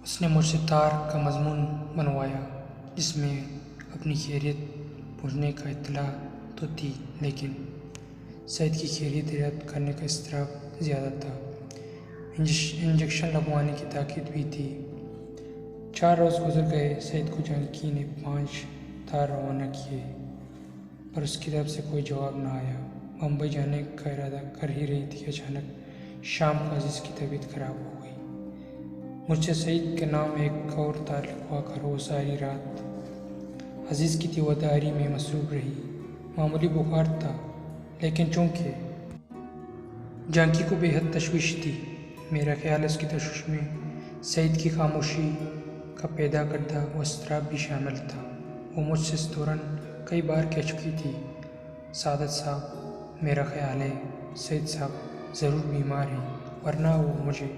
उसने मुझसे तार का मजमून बनवाया जिसमें अपनी खैरियत पूछने का इत्तला तो थी, लेकिन सईद की खैरियत दरियाफ्त करने का इसराफ ज़्यादा था। इंजेक्शन लगवाने की ताकीद भी थी। 4 रोज़ गुजर गए। सईद को जानकी ने 5 तार रवाना किए, पर उसकी तरफ से कोई जवाब न आया। बम्बई जाने का इरादा कर ही रही थी कि अचानक शाम को अजीज़ की तबीयत खराब हो गई। मुझसे सईद के नाम एक और तार लिखवा कर वो सारी रात अजीज़ की तीवदारी में मसरूफ़ रही। मामूली बुखार था, लेकिन चूँकि जानकी को बेहद तशवीश थी, मेरा ख्याल उसकी तशवीश में सईद की खामोशी का पैदा करदा व इसराब भी शामिल था। वो मुझसे इस दौरान कई बार कह चुकी थी, सादत साहब, मेरा ख्याल है सईद साहब ज़रूर बीमार हैं, वरना वो मुझे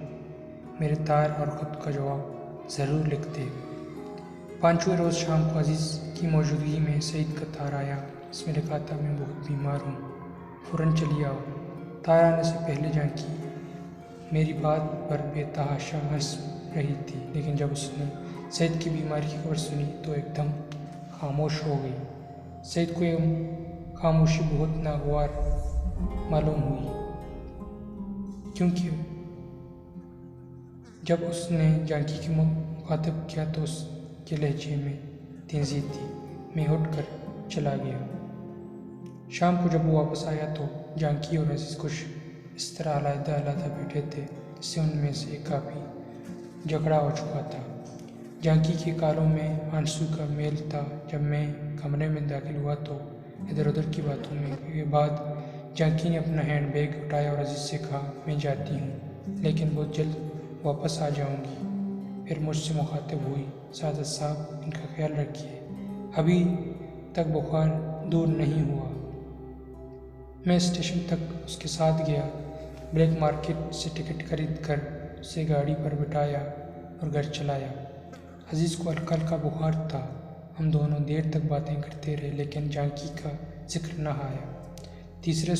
मेरे तार और ख़त का जवाब ज़रूर लिखते। 5वें रोज़ शाम को अजीज़ की मौजूदगी में सईद का तार आया। इसमें लिखा था, मैं बहुत बीमार हूँ, फ़ौरन चली आओ। तार आने से पहले जानकी मेरी बात पर बेतहाशा हंस रही थी, लेकिन जब उसने सईद की बीमारी की खबर सुनी तो एकदम खामोश हो गई। सईद को ये खामोशी बहुत नागवार मालूम हुई, क्योंकि जब उसने जानकी की मुखातिब किया तो उसके लहजे में तेज़ी थी। मैं उठकर चला गया। शाम को जब वो वापस आया तो जानकी और अजीज़ कुछ इस तरह अलग-अलग बैठे थे जिससे उनमें से काफ़ी झगड़ा हो चुका था। जानकी के गालों में आंसू का मेल था। जब मैं कमरे में दाखिल हुआ तो इधर उधर की बातों में के बाद जानकी ने अपना हैंड बैग उठाया और अजीज़ से कहा, मैं जाती हूँ, लेकिन बहुत जल्द वापस आ जाऊँगी। फिर मुझसे मुखातिब हुई, सादत साहब, इनका ख्याल रखिए, अभी तक बुखार दूर नहीं हुआ। मैं स्टेशन तक उसके साथ गया। ब्लैक मार्केट से टिकट खरीद कर उसे गाड़ी पर बिठाया और घर चलाया। अजीज़ को हल्का हल्का बुखार था। हम दोनों देर तक बातें करते रहे, लेकिन जानकी का जिक्र न आया। तीसरे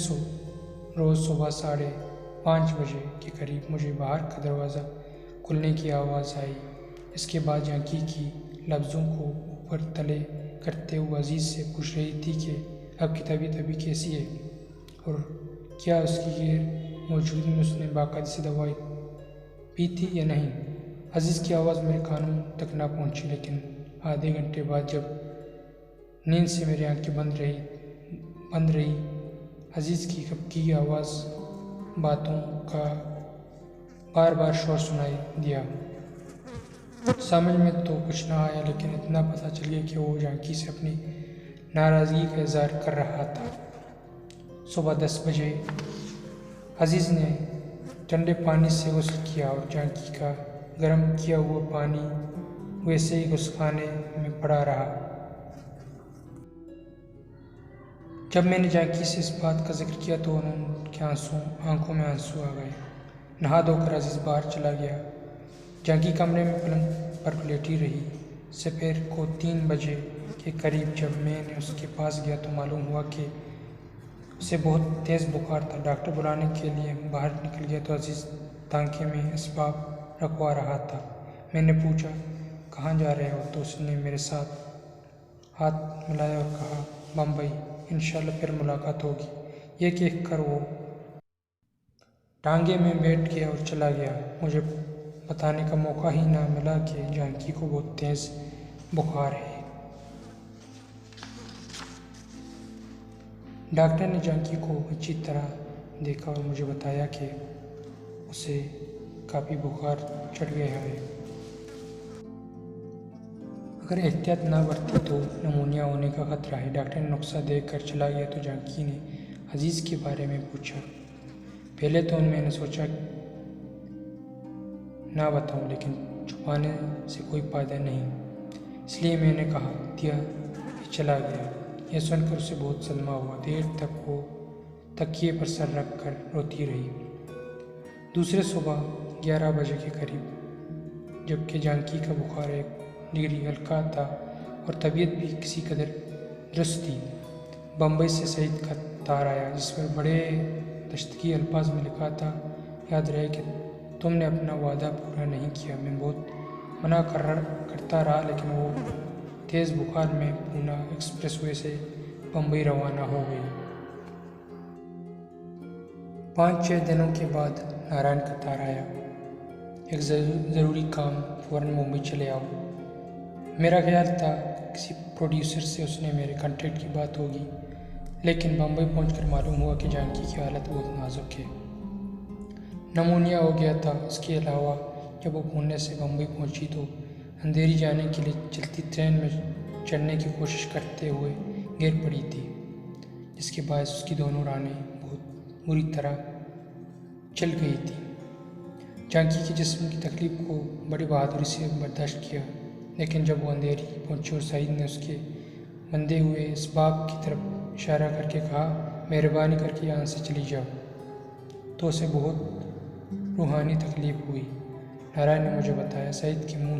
रोज़ सुबह 5:30 बजे के करीब मुझे बाहर का दरवाज़ा खुलने की आवाज़ आई। इसके बाद जानकी की लफ्ज़ों को ऊपर तले करते हुए अजीज़ से पूछ रही थी कि अब की तबीयत अभी कैसी है और क्या उसकी गैर मौजूदगी में उसने बाकायदे से दवाई पी थी या नहीं। अजीज़ की आवाज़ मेरे कानों तक ना पहुंची, लेकिन आधे घंटे बाद जब नींद से मेरी आंखें बंद रही, अजीज़ की खपकी आवाज़ बातों का बार बार शोर सुनाई दिया। समझ में तो कुछ ना आया, लेकिन इतना पता चल गया कि वो जानकी से अपनी नाराज़गी का इज़हार कर रहा था। सुबह 10 बजे अजीज़ ने ठंडे पानी से गुस्ल किया और जानकी का गर्म किया हुआ पानी वैसे ही गुस्लखाने में पड़ा रहा। जब मैंने जानकी से इस बात का जिक्र किया तो उनके आंखों में आंसू आ गए। नहा धोकर अजीज़ बाहर चला गया। जानकी कमरे में पलंग पर लेटी रही। दोपहर को 3 बजे के करीब जब मैंने उसके पास गया तो मालूम हुआ कि उसे बहुत तेज़ बुखार था। डॉक्टर बुलाने के लिए बाहर निकल गया तो अजीज़ टांके में असबाब रखवा रहा था। मैंने पूछा, कहाँ जा रहे हो? तो उसने मेरे साथ हाथ मिलाया और कहा, बम्बई, इंशाल्लाह फिर मुलाकात होगी। ये कहकर वो टांगे में बैठ गया और चला गया। मुझे बताने का मौका ही ना मिला कि जानकी को बहुत तेज़ बुखार है। डॉक्टर ने जानकी को अच्छी तरह देखा और मुझे बताया कि उसे काफ़ी बुखार चढ़ गया है। अगर एहतियात ना बरती तो नमूनिया होने का खतरा है। डॉक्टर ने नुस्खा देकर चला गया तो जानकी ने अजीज़ के बारे में पूछा। पहले तो मैंने सोचा ना बताऊं, लेकिन छुपाने से कोई फ़ायदा नहीं, इसलिए मैंने कहा दिया चला गया। यह सुनकर उसे बहुत सदमा हुआ। देर तक वो तकिए पर सर रख कर रोती रही। दूसरे सुबह 11 बजे के करीब, जबकि जानकी का बुखार 1 डिग्री हल्का था और तबीयत भी किसी कदर दुरुस्त थी, बम्बई से सईद का तार आया जिस पर बड़े दस्तगी अल्फाज में लिखा था, याद रहे कि तुमने अपना वादा पूरा नहीं किया। मैं बहुत करता रहा, लेकिन वो तेज़ बुखार में पूना एक्सप्रेसवे से बम्बई रवाना हो गई। 5-6 दिनों के बाद नारायण का तारा आया, एक ज़रूरी काम, फ़ौरन मुंबई चले आओ। मेरा ख्याल था किसी प्रोड्यूसर से उसने मेरे कॉन्ट्रैक्ट की बात होगी, लेकिन बम्बई पहुंचकर मालूम हुआ कि जानकी की हालत बहुत नाजुक है। नमूनिया हो गया था। इसके अलावा जब वो पुणे से बम्बई पहुंची तो अंधेरी जाने के लिए चलती ट्रेन में चढ़ने की कोशिश करते हुए गिर पड़ी थी, जिसके बायस उसकी दोनों रानें बहुत बुरी तरह चल गई थी। जानकी के जिस्म की तकलीफ को बड़ी बहादुरी से बर्दाश्त किया, लेकिन जब वो अंधेरी पहुंची और सईद ने उसके बंधे हुए इस बाप की तरफ इशारा करके कहा, मेहरबानी करके यहाँ से चली जाओ, तो उसे बहुत रूहानी तकलीफ हुई। नारायण ने मुझे बताया, सईद के मुंह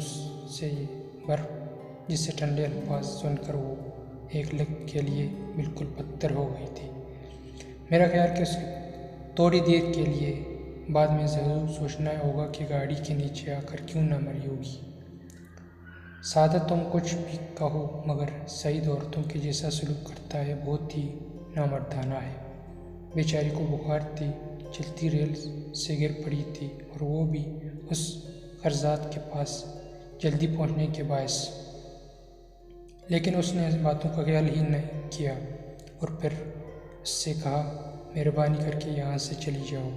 से ये बर्फ जिससे ठंडे अल्फाज सुनकर वो एक लग के लिए बिल्कुल पत्थर हो गई थी। मेरा ख्याल कि उसके थोड़ी देर के लिए बाद में ज़रूर सोचना होगा कि गाड़ी के नीचे आकर क्यों ना मरी होगी। सादत तुम कुछ भी कहो, मगर सईद औरतों के जैसा सलूक करता है, बहुत ही नामर्दाना है। बेचारी को बुखार थी, चलती रेल से गिर पड़ी थी, और वो भी उस कर्जात के पास जल्दी पहुंचने के बायस। लेकिन उसने बातों का ख्याल ही नहीं किया और फिर उससे कहा, मेहरबानी करके यहाँ से चली जाओ।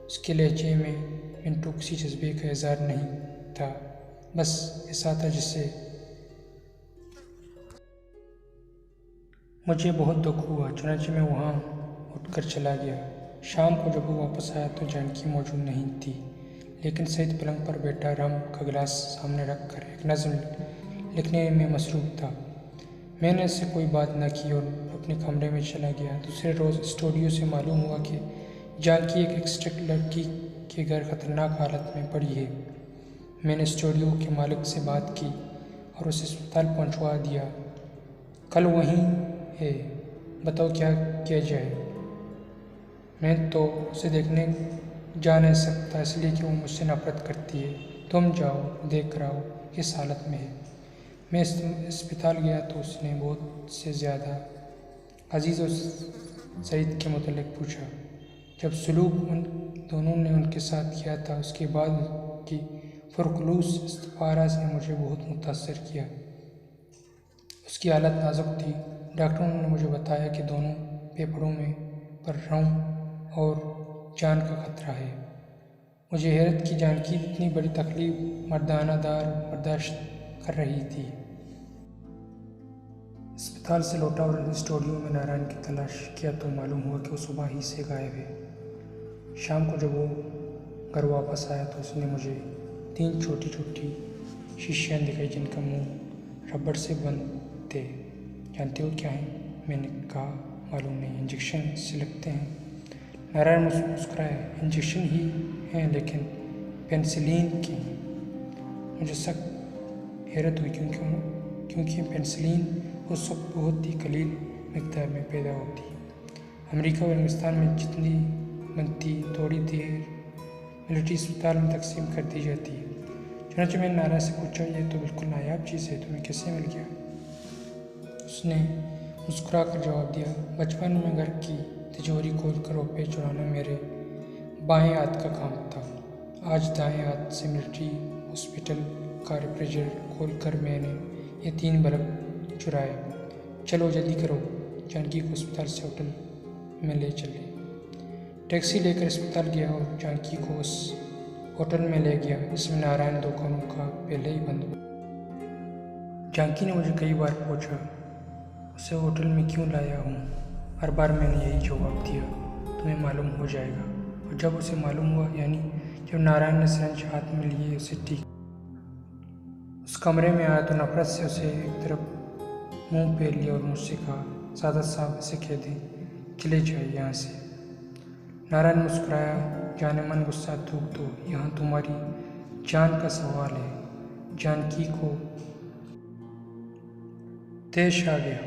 उसके लहजे में मिनटों किसी जज्बे का इज़हार नहीं था, बस ऐसा था जिससे मुझे बहुत दुख हुआ। चुनांचे मैं वहाँ उठकर चला गया। शाम को जब वो वापस आया तो जानकी मौजूद नहीं थी, लेकिन सईद पलंग पर बैठा रम का गिलास सामने रखकर एक नज़्म लिखने में मसरूफ़ था। मैंने उससे कोई बात न की और अपने कमरे में चला गया। दूसरे रोज़ स्टूडियो से मालूम हुआ कि जानकी एक एक्सट्रैक्ट लड़की के घर खतरनाक हालत में पड़ी है। मैंने स्टूडियो के मालिक से बात की और उसे अस्पताल पहुंचवा दिया। कल वहीं है, बताओ क्या किया जाए। मैं तो उसे देखने जा नहीं सकता, इसलिए कि वो मुझसे नफरत करती है। तुम जाओ, देख कर आओ किस हालत में है। मैं अस्पताल गया तो उसने बहुत से ज़्यादा अजीज़ और सईद के मुतल्लिक़ पूछा। जब सलूक उन दोनों ने उनके साथ किया था, उसके बाद की फुरखलूस इस्तफारा से मुझे बहुत मुतासर किया। उसकी हालत नाजुक थी। डॉक्टरों ने मुझे बताया कि दोनों फेफड़ों में पर रौं और जान का खतरा है। मुझे हैरत की जानकी इतनी बड़ी तकलीफ मर्दाना दार बर्दाश्त कर रही थी। अस्पताल से लौटा और स्टूडियो में नारायण की तलाश किया तो मालूम हुआ कि वो सुबह ही से गायब है। शाम को जब वो घर वापस आया तो उसने मुझे 3 छोटी छोटी शीशियाँ दिखाई, जिनका मुंह रबड़ से बंद थे। जानते हो क्या है? मैंने कहा, मालूम नहीं, इंजेक्शन से लगते हैं। नारायण मुस्कुराए, इंजेक्शन ही हैं, लेकिन पेनिसिलिन की। मुझे सख्त हैरत हुई क्योंकि पेनिसिलिन उस वक्त बहुत ही कलील मिकदार में पैदा होती। अमेरिका और हिंदुस्तान में जितनी बनती, थोड़ी देर मिलिट्री अस्पताल में तकसीम कर दी जाती है। चुनांचे मैंने नारायण से पूछा, ये तो बिल्कुल नायाब चीज़ है, तुम्हें कैसे मिल गया? उसने मुस्कुरा कर जवाब दिया, बचपन में घर की तिजोरी खोलकर रुपये चुराना मेरे बाएं हाथ का काम था। आज दाएं हाथ से मिलिट्री हॉस्पिटल का रेफ्रिजरेटर खोलकर मैंने ये 3 बल्ब चुराए। चलो जल्दी करो। जानकी को अस्पताल से होटल में ले चले। टैक्सी लेकर अस्पताल गया और जानकी को उस होटल में ले गया जिसमें नारायण दुकानों का पहले ही बंद हुआ। जानकी ने मुझे कई बार पूछा, उसे होटल में क्यों लाया हूँ। हर बार मैंने यही जवाब दिया, तुम्हें मालूम हो जाएगा। और जब उसे मालूम हुआ, यानी जब नारायण ने सिरंज हाथ में लिए उसे ठीक उस कमरे में आया तो नफरत से उसे एक तरफ मुंह फेर लिया और मुझसे कहा, सादत साहब इसे कह दें, चले जाइए यहाँ से। नारायण मुस्कुराया, जाने मन गुस्सा थूक दो, यहाँ तुम्हारी जान का सवाल है। जानकी को तेश आ गया।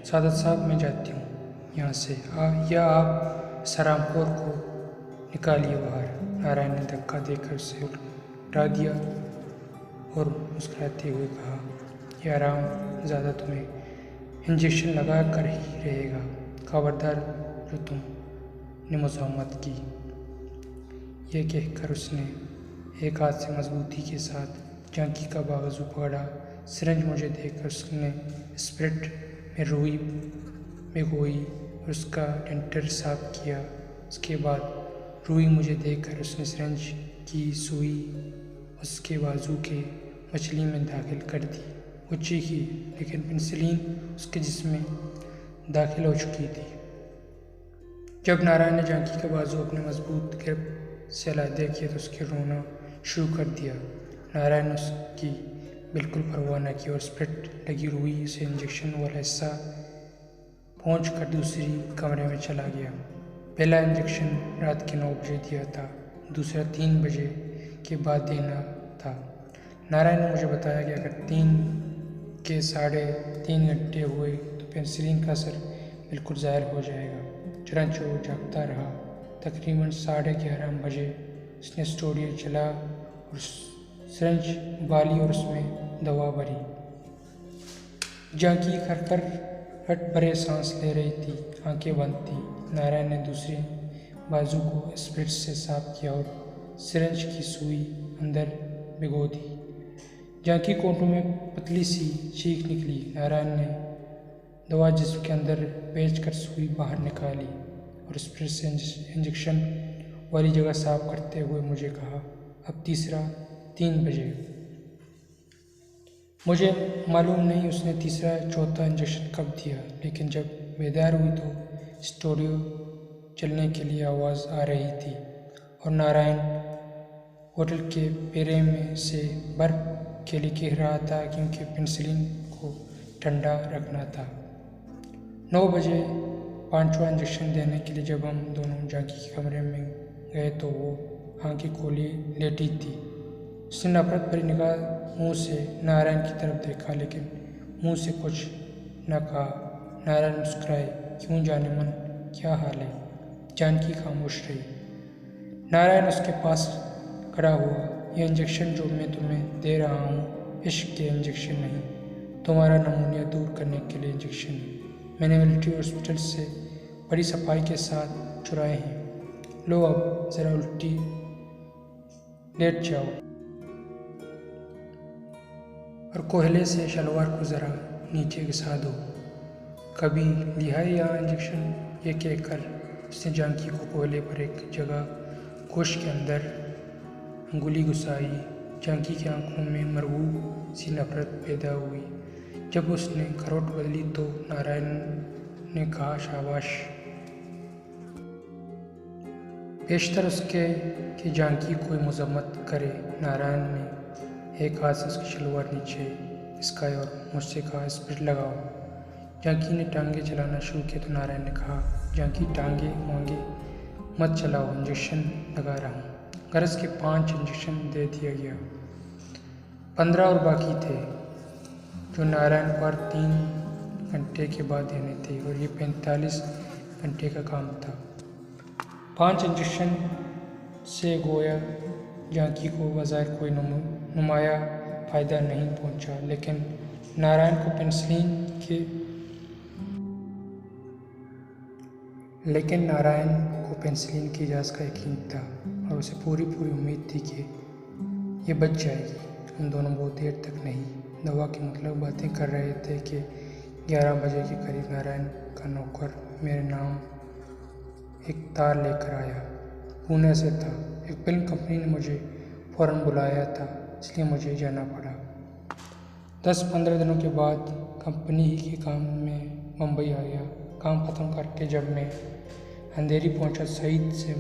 सादत साहब, मैं जाती हूँ यहाँ से, या आप सरामखोर को निकालिए बाहर। नारायण ने धक्का देकर उसे उठा दिया और मुस्कुराते हुए कहा, यह आराम ज़्यादा तुम्हें इंजेक्शन लगा कर ही रहेगा। खबरदार जो तुमने मुज़ाहमत की। यह कहकर उसने एक हाथ से मजबूती के साथ जांकी का बाजू पकड़ा। सिरंज मुझे देखकर उसने स्पिरिट में रुई भिगोई और उसका डेंटर साफ किया। उसके बाद रुई मुझे देखकर उसने सिरंज की सुई उसके बाजू के मछली में दाखिल कर दी। वो चीखी, लेकिन पेनिसिलिन उसके जिस्म में दाखिल हो चुकी थी। जब नारायण ने जांकी का बाजू अपने मजबूत ग्रिप से अलहदा किया तो उसके रोना शुरू कर दिया। नारायण ने उसकी बिल्कुल परवाह न की और स्पिरिट लगी रुई से इंजेक्शन वाला हिस्सा पहुँच कर दूसरी कमरे में चला गया। पहला इंजेक्शन रात के 9 बजे दिया था, दूसरा 3 बजे के बाद देना था। नारायण ने मुझे बताया कि अगर 3 के 3.5 घंटे हुए तो पेनिसिलिन का असर बिल्कुल ज़ाहिर हो जाएगा। चरंज वो जागता रहा। तकरीबन 11:30 बजे उसने स्टूडियो चला और सिरंज बाली और उसमें दवा भरी। जांकी खरखर भरे सांस ले रही थी, आंखें बंद थी। नारायण ने दूसरे बाजू को स्पिरिट से साफ किया और सिरंज की सुई अंदर भिगो दी। जांकी को होंठों में पतली सी चीख निकली। नारायण ने दवा जिस्म के अंदर भेजकर सुई बाहर निकाली और स्पिरिट से इंजेक्शन वाली जगह साफ करते हुए मुझे कहा, अब तीसरा 3 बजे। मुझे मालूम नहीं उसने तीसरा चौथा इंजेक्शन कब दिया, लेकिन जब बेदार हुई तो स्टूडियो चलने के लिए आवाज़ आ रही थी और नारायण होटल के पेरे में से बर्फ के लिए कह रहा था क्योंकि पेनिसिलिन को ठंडा रखना था। 9 बजे 5वां इंजेक्शन देने के लिए जब हम दोनों जांकी के कमरे में गए तो वो आंखें खोली लेटी थी। उसने नफरत भरी निगाह मुंह से नारायण की तरफ देखा, लेकिन मुंह से कुछ न कहा। नारायण मुस्कुराए, क्यों जाने मन, क्या हाल है? जानकी खामोश रही। नारायण उसके पास खड़ा हुआ, यह इंजेक्शन जो मैं तुम्हें दे रहा हूँ इश्क के इंजेक्शन नहीं, तुम्हारा नमूनिया दूर करने के लिए इंजेक्शन है। मैंने मिलिट्री हॉस्पिटल से बड़ी सफाई के साथ चुराए हैं। लो अब ज़रा उल्टी लेट जाओ और कोयले से शलवार को ज़रा नीचे घिसा दो। कभी लिया है यहाँ इंजेक्शन? ये कहकर उसने जांकी को कोयले पर एक जगह गोश के अंदर अंगुली घुसाई। जांकी की आंखों में मरहूब सी नफरत पैदा हुई। जब उसने खरोट बदली तो नारायण ने कहा, शाबाश। बेशतर उसके कि जांकी कोई मजम्मत करे। नारायण ने एक हाथ से उसकी शलवार नीचे खिसकाई और मुझसे कहा, स्पिरिट लगाओ। जांकी ने टांगे चलाना शुरू किया तो नारायण ने कहा, जांकी टांगे वांगे मत चलाओ, इंजेक्शन लगा रहा हूँ। गरज के 5 इंजेक्शन दे दिया गया। 15 और बाकी थे जो नारायण पर 3 घंटे के बाद देने थे और ये 45 घंटे का काम था। 5 इंजेक्शन से गोया जांकी को बज़ाहिर कोई नुमाया फ़ायदा नहीं पहुंचा, लेकिन नारायण को पेनिसिलिन की इजाज़त का यकीन था और उसे पूरी उम्मीद थी कि ये बच जाएगी। हम दोनों बहुत देर तक नहीं दवा की मतलब बातें कर रहे थे कि 11 बजे के करीब नारायण का नौकर मेरे नाम एक तार लेकर आया। पुणे से था। एक फिल्म कंपनी ने मुझे फ़ौरन बुलाया था, इसलिए मुझे जाना पड़ा। 10-15 दिनों के बाद कंपनी ही के काम में मुंबई आ गया। काम ख़त्म करके जब मैं अंधेरी पहुंचा, सईद से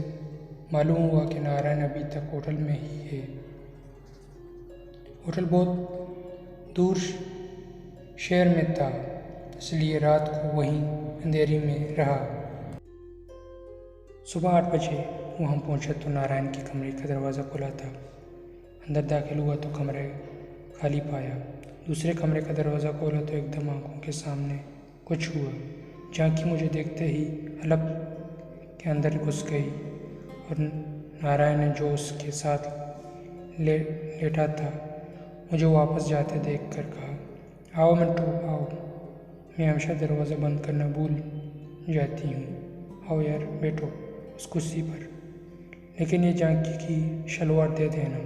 मालूम हुआ कि नारायण अभी तक होटल में ही है। होटल बहुत दूर शहर में था, इसलिए रात को वहीं अंधेरी में रहा। सुबह 8 बजे वहाँ पहुँचा तो नारायण के कमरे का दरवाज़ा खुला था। अंदर दाखिल हुआ तो कमरे खाली पाया। दूसरे कमरे का दरवाज़ा खोला तो एकदम आंखों के सामने कुछ हुआ। जांकी मुझे देखते ही हलक के अंदर घुस गई और नारायण ने जो उसके साथ लेटा था मुझे वापस जाते देखकर कहा, आओ मिंटू आओ। मैं हमेशा दरवाज़ा बंद करना भूल जाती हूँ। आओ यार बैठो उस कुर्सी पर, लेकिन ये झांकी की शलवार दे देना।